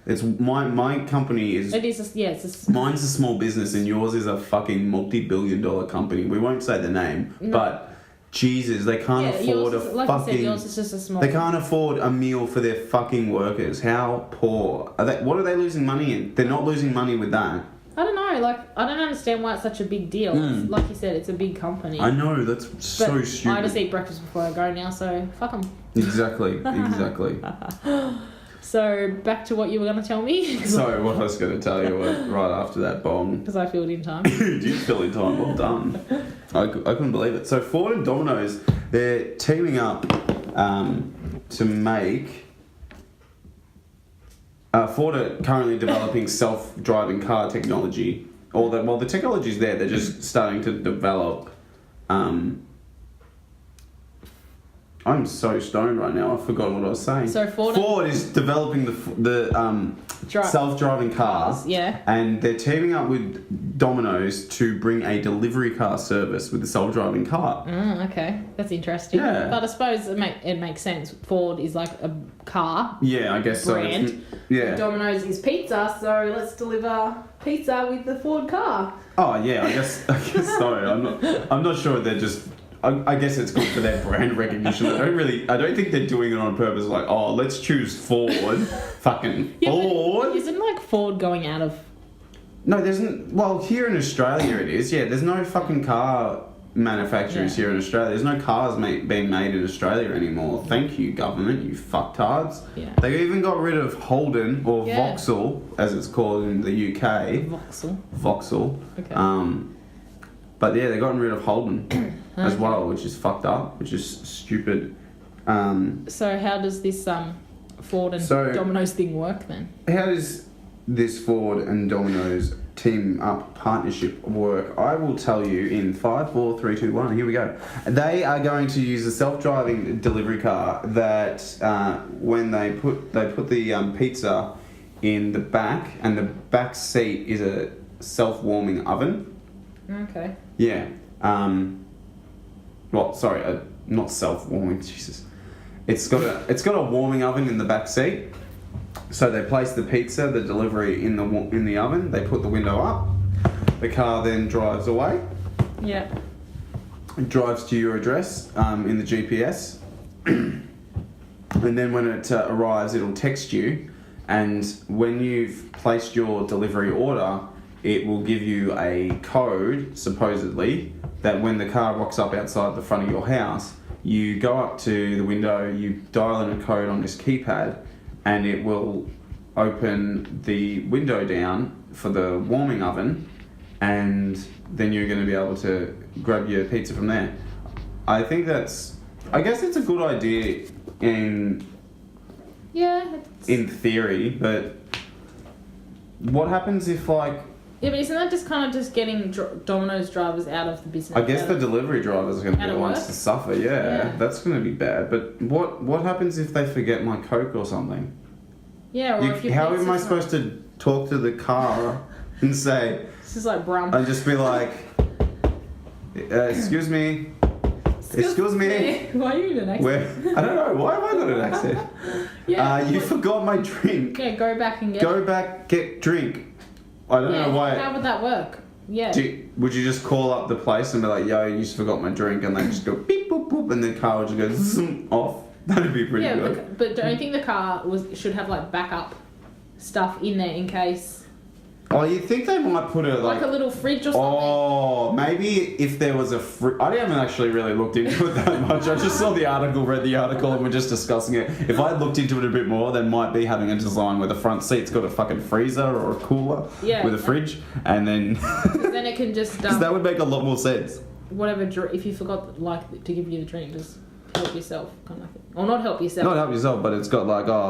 C: It's my company is.
D: It is.
C: Mine's a small business, and yours is a fucking multi-billion-dollar company. We won't say the name, but. Jesus, they can't afford yours is just a small. They can't afford a meal for their fucking workers. How poor are they? What are they losing money in? They're not losing money with that.
D: I don't know. Like, I don't understand why it's such a big deal. Like you said, it's a big company.
C: I know, that's so stupid.
D: I just eat breakfast before I go now, so fuck them.
C: Exactly.
D: So back to what you were going to tell me.
C: So what I was going to tell you was right after that bomb.
D: Because I filled in time.
C: You did fill in time. Well done. I couldn't believe it. So Ford and Domino's, they're teaming up to make. Ford are currently developing self-driving car technology. The technology's there. They're just starting to develop. I'm so stoned right now. I forgot what I was saying.
D: So
C: Ford is developing the self-driving cars.
D: Yeah.
C: And they're teaming up with Domino's to bring a delivery car service with the self-driving car.
D: Okay, that's interesting.
C: Yeah.
D: But I suppose it makes sense. Ford is like a car.
C: Yeah, I guess
D: brand.
C: so. Yeah.
D: Domino's is pizza, so let's deliver pizza with the Ford car.
C: Oh yeah, I guess so. I'm not sure they're just. I guess it's good for their brand recognition. I don't think they're doing it on purpose. Like, oh, let's choose Ford. Fucking Ford.
D: Isn't like Ford going out of?
C: No, there isn't. Well, here in Australia it is. Yeah, there's no fucking car manufacturers here in Australia. There's no cars being made in Australia anymore. Thank you, government, you fucktards.
D: Yeah.
C: They even got rid of Holden, or Vauxhall, as it's called in the UK.
D: Vauxhall.
C: Okay. But yeah, they've gotten rid of Holden. as well, which is fucked up, which is stupid.
D: So how does this Ford and Domino's thing work then?
C: How does this Ford and Domino's team up partnership work? I will tell you in 5, 4, 3, 2, 1. Here we go. They are going to use a self-driving delivery car that when they put the pizza in the back, and the back seat is a self-warming oven.
D: Okay.
C: Yeah. Not self-warming. Jesus. It's got a warming oven in the back seat. So they place the pizza, the delivery in the oven. They put the window up. The car then drives away.
D: Yeah.
C: It drives to your address in the GPS, and then when it arrives, it'll text you. And when you've placed your delivery order, it will give you a code, supposedly, that when the car rocks up outside the front of your house, you go up to the window, you dial in a code on this keypad, and it will open the window down for the warming oven, and then you're going to be able to grab your pizza from there. I guess it's a good idea in theory, but what happens if
D: yeah, but isn't that just kind of just getting Domino's drivers out of the business?
C: I guess the delivery drivers are going to be the ones to suffer. Yeah, that's going to be bad. But what happens if they forget my Coke or something?
D: Yeah, or if your
C: how am I supposed to talk to the car and say...
D: This is like Brum.
C: And just be like, excuse me. Excuse me.
D: Why are you in an accent?
C: I don't know. Why have I got an accent? You forgot my drink.
D: Yeah, go back and get
C: Go back, get drink. I don't know why.
D: How would that work? Yeah.
C: Would you just call up the place and be like, yo, you just forgot my drink, and they just go beep, boop, boop, and the car would just go zoom off? That'd be pretty good.
D: Yeah, but don't you think the car should have like backup stuff in there in case?
C: Oh, you think they might put
D: like a little fridge or something?
C: Oh, maybe if there was a I haven't actually really looked into it that much. I just saw the article, read the article, and we're just discussing it. If I had looked into it a bit more, there might be having a design where the front seat's got a fucking freezer or a cooler with a fridge, and then...
D: then it can just...
C: that would make a lot more sense.
D: Whatever, if you forgot to give you the drink, just help yourself, kind of thing. Or not help yourself.
C: Not help yourself, but it's got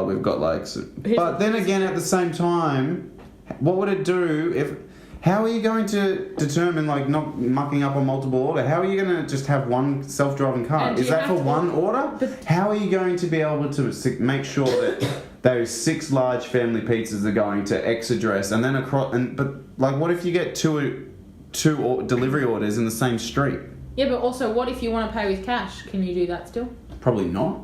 C: we've got But then again, at the same time... What would it do if... How are you going to determine, not mucking up a multiple order? How are you going to just have one self-driving car? Is that for one order? How are you going to be able to make sure that those 6 large family pizzas are going to X address, and then across... what if you get two delivery orders in the same street?
D: Yeah, but also, what if you want to pay with cash? Can you do that still?
C: Probably not.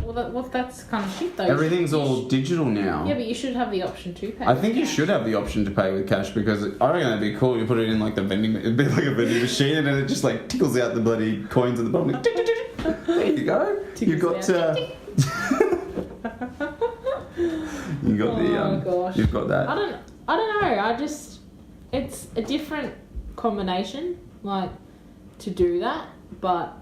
D: Well, that's kind of shit, though.
C: Everything's all digital now.
D: Yeah, but you should have the option to pay.
C: I think you should have the option to pay with cash, because I reckon it'd be cool. You put it in the vending... It'd be like a vending machine, and then it just tickles out the bloody coins at the bottom. There you go. You've got... you got
D: oh gosh.
C: You've got that.
D: I don't know. It's a different combination, to do that, but...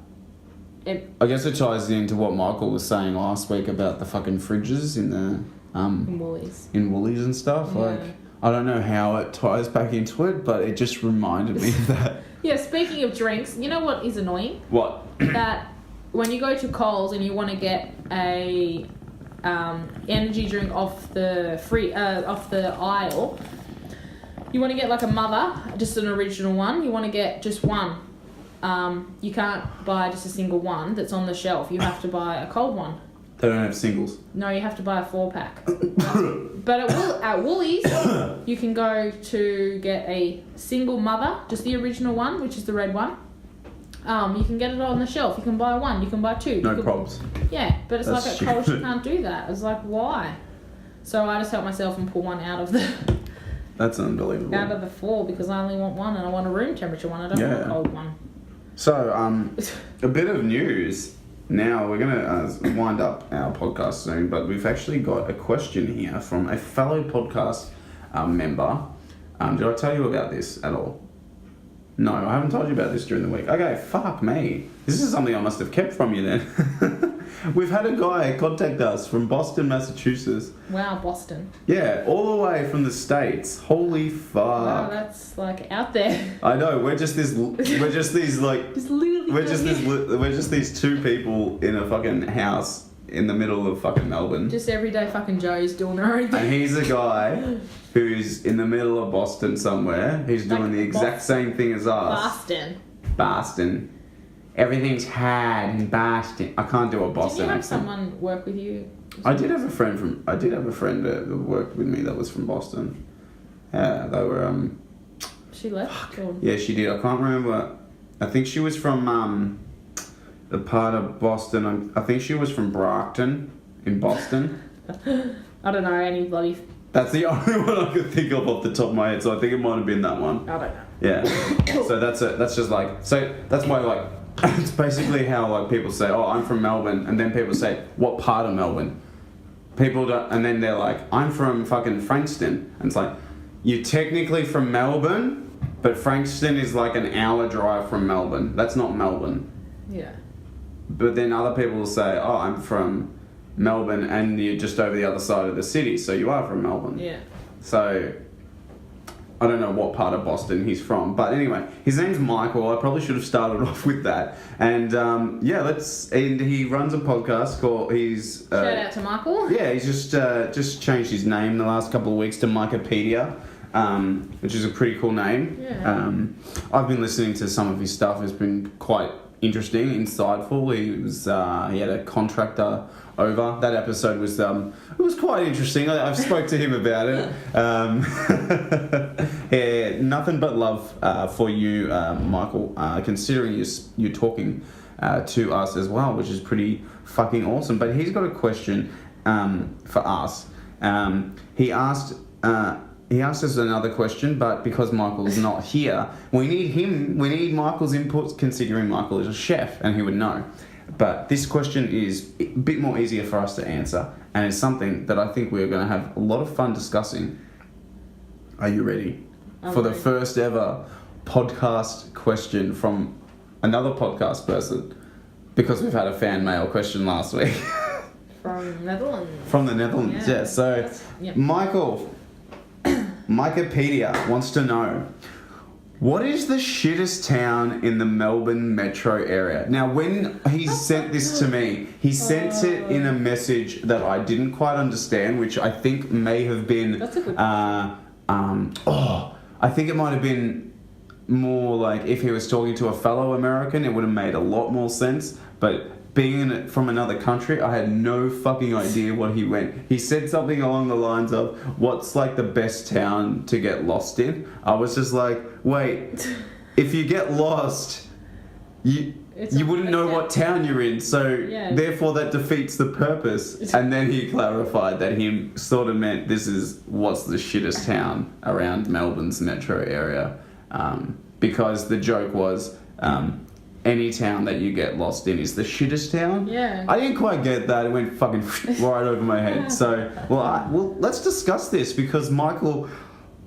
C: I guess it ties into what Michael was saying last week about the fucking fridges in the
D: in Woolies.
C: In Woolies and stuff.
D: Yeah.
C: I don't know how it ties back into it, but it just reminded me of that.
D: Yeah, speaking of drinks, you know what is annoying?
C: What?
D: That when you go to Coles and you want to get a energy drink off the aisle, you want to get a mother, just an original one. You want to get just one. You can't buy just a single one that's on the shelf. You have to buy a cold one.
C: They don't have singles.
D: No, you have to buy a 4-pack. But at Woolies, you can go to get a single mother, just the original one, which is the red one. You can get it on the shelf. You can buy one. You can buy 2.
C: No probs.
D: Yeah, but it's
C: That's
D: at Coles you can't do that. It's why? So I just help myself and pull one out of the...
C: That's unbelievable.
D: Out of the 4, because I only want one, and I want a room temperature one. I don't want a cold one.
C: So, a bit of news. Now, we're going to wind up our podcast soon, but we've actually got a question here from a fellow podcast member. Did I tell you about this at all? No, I haven't told you about this during the week. Okay, fuck me. This is something I must have kept from you then. We've had a guy contact us from Boston, Massachusetts.
D: Wow, Boston.
C: Yeah, all the way from the States. Holy fuck.
D: Wow, that's like out there.
C: I know, we're just these like...
D: Just literally.
C: We're just these two people in a fucking house in the middle of fucking Melbourne.
D: Just everyday fucking Joe's doing their own thing.
C: And he's a guy who's in the middle of Boston somewhere. He's doing the exact same thing as us. Boston. Everything's hard in Boston. I can't do a Boston
D: Did you have
C: accent.
D: someone work with you?
C: I did have a friend that worked with me that was from Boston. Yeah, they were
D: She left? Or?
C: yeah, she did. I can't remember. I think she was from the part of Boston. I think she was from Brockton in Boston.
D: I don't know, any bloody...
C: That's the only one I could think of off the top of my head. So I think it might have been that one.
D: I don't know.
C: Yeah. So that's just like, so that's why like, it's basically how like people say, oh, I'm from Melbourne, and then people say, what part of Melbourne? People don't, and then they're like, I'm from fucking Frankston, and it's like, you're technically from Melbourne, but Frankston is like an hour drive from Melbourne. That's not Melbourne.
D: Yeah.
C: But then other people will say, oh, I'm from Melbourne, and you're just over the other side of the city, so you are from Melbourne.
D: Yeah.
C: So I don't know what part of Boston he's from, but anyway, his name's Michael. I probably should have started off with that. And and he runs a podcast called
D: Shout out to Michael.
C: Yeah, he's just changed his name the last couple of weeks to Mikepedia, which is a pretty cool name.
D: Yeah.
C: I've been listening to some of his stuff. It's been quite interesting, insightful. He had a contractor over. That episode was it was quite interesting. I've spoke to him about it. Yeah, nothing but love for you, Michael. Considering you're talking to us as well, which is pretty fucking awesome. But he's got a question for us. He asked us another question, but because Michael's not here, we need Michael's input, considering Michael is a chef and he would know. But this question is a bit more easier for us to answer, and it's something that I think we're going to have a lot of fun discussing. Are you ready for the first ever podcast question from another podcast person? Because we've had a fan mail question last week.
D: From Netherlands.
C: From the Netherlands, yeah. So, Michael, Mikepedia wants to know, what is the shittest town in the Melbourne metro area? Now, when he sent this to me, he sent it in a message that I didn't quite understand, which I think may have been...
D: That's a good
C: I think it might have been more like if he was talking to a fellow American, it would have made a lot more sense. But being from another country, I had no fucking idea what he went. He said something along the lines of, what's like the best town to get lost in? I was just like, wait, if you get lost, you wouldn't know what town you're in, so therefore that defeats the purpose. And then he clarified that he sort of meant this is what's the shittest town around Melbourne's metro area, because the joke was any town that you get lost in is the shittest town.
D: Yeah.
C: I didn't quite get that. It went fucking right over my head. So, well, let's discuss this, because Michael,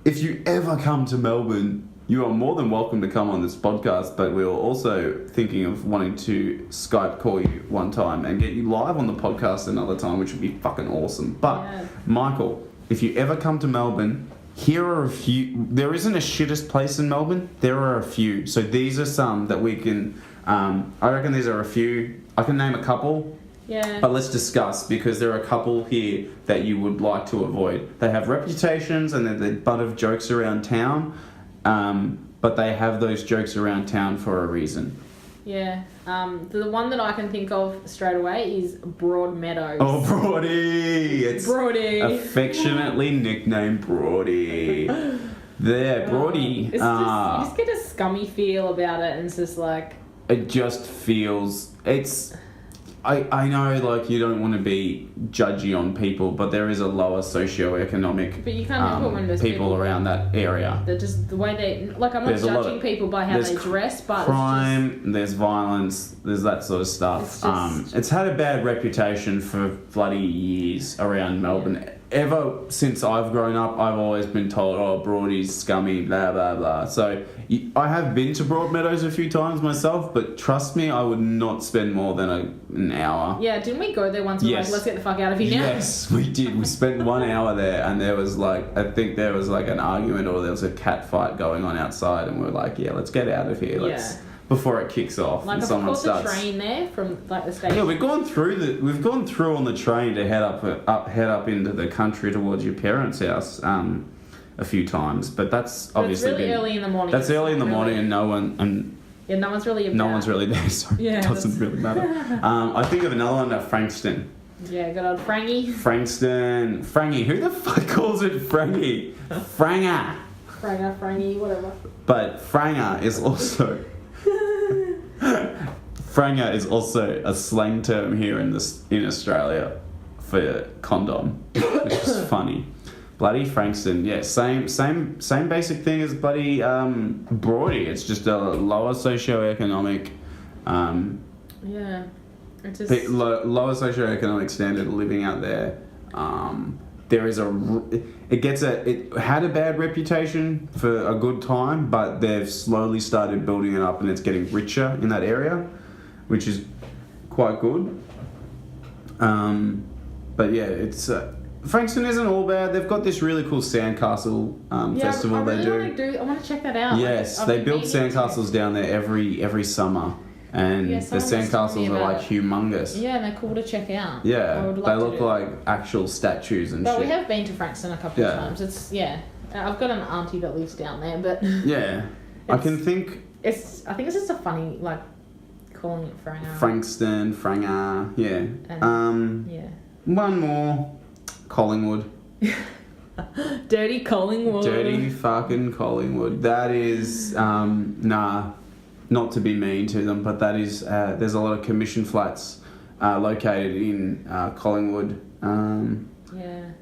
C: if you ever come to Melbourne, you are more than welcome to come on this podcast, but we were also thinking of wanting to Skype call you one time and get you live on the podcast another time, which would be fucking awesome. But, Michael, if you ever come to Melbourne, here are a few. There isn't a shittest place in Melbourne. There are a few. So these are some that we can... I reckon these are a few. I can name a couple.
D: Yeah.
C: But let's discuss, because there are a couple here that you would like to avoid. They have reputations and they're the butt of jokes around town. But they have those jokes around town for a reason.
D: Yeah. The one that I can think of straight away is Broadmeadows.
C: Oh, Broady! It's
D: Broady.
C: Affectionately nicknamed Broady. There, Broady.
D: It's just, you just get a scummy feel about it, and it's just like...
C: It just feels... I know, like, you don't want to be judgy on people, but there is a lower socioeconomic
D: but you can't help it when there's
C: people around that area.
D: They're just the way they... Like, I'm not judging people by how they dress, but
C: crime,
D: it's just,
C: there's violence, there's that sort of stuff. It's had a bad reputation for bloody years around Melbourne. ever since I've grown up, I've always been told, oh, Broadie's scummy, blah, blah, blah. So I have been to Broadmeadows a few times myself, but trust me, I would not spend more than an hour.
D: Yeah, didn't we go there once? We were like, let's get the fuck out of here now.
C: Yes, we did. We spent 1 hour there, and there was like, I think there was like an argument or there was a cat fight going on outside, and we were like, yeah, let's get out of here. Let's before it kicks off
D: like
C: and
D: I've
C: someone
D: caught
C: starts.
D: the train there from like the station.
C: Yeah, we've gone through on the train to head up into the country towards your parents' house a few times, but that's obviously
D: it's really early in the morning.
C: That's early in the morning, and no one's really
D: no one's really
C: there, so it doesn't really matter. I think of another one at Frankston.
D: Yeah, good old Frangie.
C: Frangie. Who the fuck calls it Frangie? Franger.
D: Frangie, whatever.
C: But Franger is also Franger is also a slang term here in Australia for condom, which is funny. Bloody Frankston, yeah, same basic thing as bloody Broadie. It's just a lower socioeconomic,
D: it's just
C: lower socioeconomic standard of living out there. There is it had a bad reputation for a good time, but they've slowly started building it up, and it's getting richer in that area, which is quite good. But yeah, it's Frankston isn't all bad. They've got this really cool sandcastle festival they do.
D: I want to check that out.
C: Yes, they build sandcastles down there every summer. And the sandcastles are like humongous.
D: Yeah, and they're cool to check out.
C: Yeah, they look like actual statues and shit.
D: But we have been to Frankston a couple of times. It's I've got an auntie that lives down there, but
C: yeah, I can think.
D: I think it's just a funny like calling it Franger.
C: Frankston, Franger, yeah.
D: Yeah.
C: One more, Collingwood.
D: Dirty Collingwood.
C: Dirty fucking Collingwood. That is not to be mean to them, but that is there's a lot of commission flats located in Collingwood.
D: Yeah.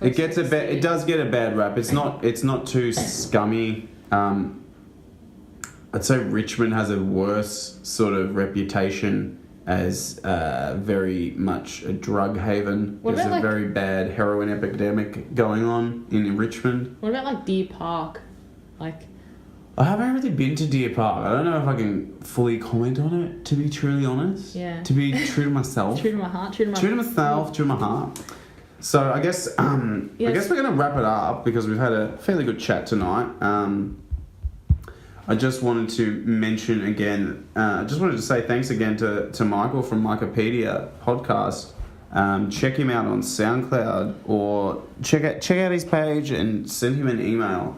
C: It does get a bad rap. It's not too scummy. I'd say Richmond has a worse sort of reputation as very much a drug haven. There's a very bad heroin epidemic going on in Richmond.
D: What about like Deer Park? Like,
C: I haven't really been to Deer Park. I don't know if I can fully comment on it, to be truly honest.
D: Yeah.
C: To be true to myself.
D: True to my heart. True to
C: myself, true to my heart. So I guess we're going to wrap it up because we've had a fairly good chat tonight. I just wanted to mention again, just wanted to say thanks again to Michael from Mikepedia podcast. Check him out on SoundCloud or check out his page and send him an email,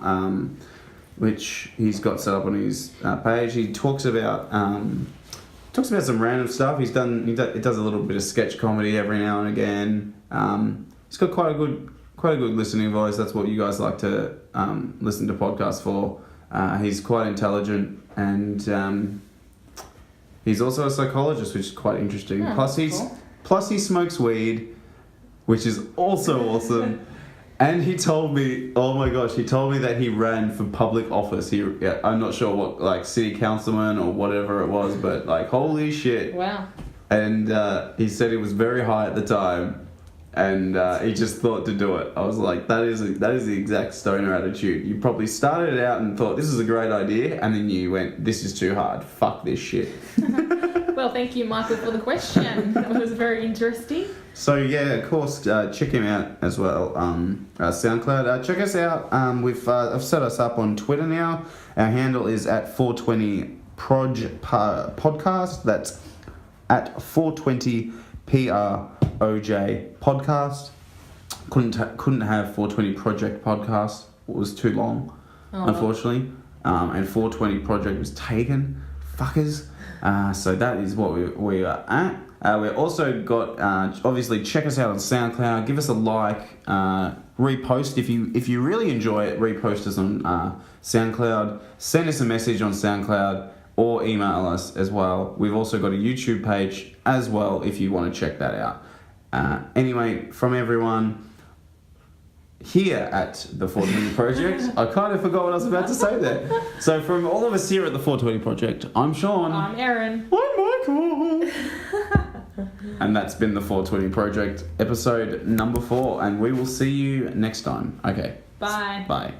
C: which he's got set up on his page. He talks about some random stuff. He does a little bit of sketch comedy every now and again. He's got quite a good listening voice. That's what you guys like to listen to podcasts for. He's quite intelligent, and he's also a psychologist, which is quite interesting.
D: Yeah,
C: Plus he smokes weed, which is also awesome. And he told me, oh my gosh, that he ran for public office. I'm not sure what, like city councilman or whatever it was, but like holy shit.
D: Wow.
C: And he said it was very high at the time. And he just thought to do it. I was like, that is the exact stoner attitude. You probably started it out and thought, this is a great idea, and then you went, this is too hard. Fuck this shit.
D: Well, thank you, Michael, for the question. That was very interesting.
C: So, yeah, of course, check him out as well. SoundCloud. Check us out. I've set us up on Twitter now. Our handle is at 420 podcast. That's at 420 PROJ podcast. Couldn't have 420 Project podcast. It was too long, unfortunately. And 420 Project was taken. Fuckers. So that is what we are at. We've also got obviously check us out on SoundCloud. Give us a like. Repost if you really enjoy it. Repost us on SoundCloud. Send us a message on SoundCloud or email us as well. We've also got a YouTube page as well if you want to check that out. Anyway, from everyone here at the 420 Project, I kind of forgot what I was about to say there. So from all of us here at the 420 Project, I'm Sean.
D: I'm Erin.
C: I'm Michael. And that's been the 420 Project, episode number 4. And we will see you next time. Okay.
D: Bye.
C: Bye.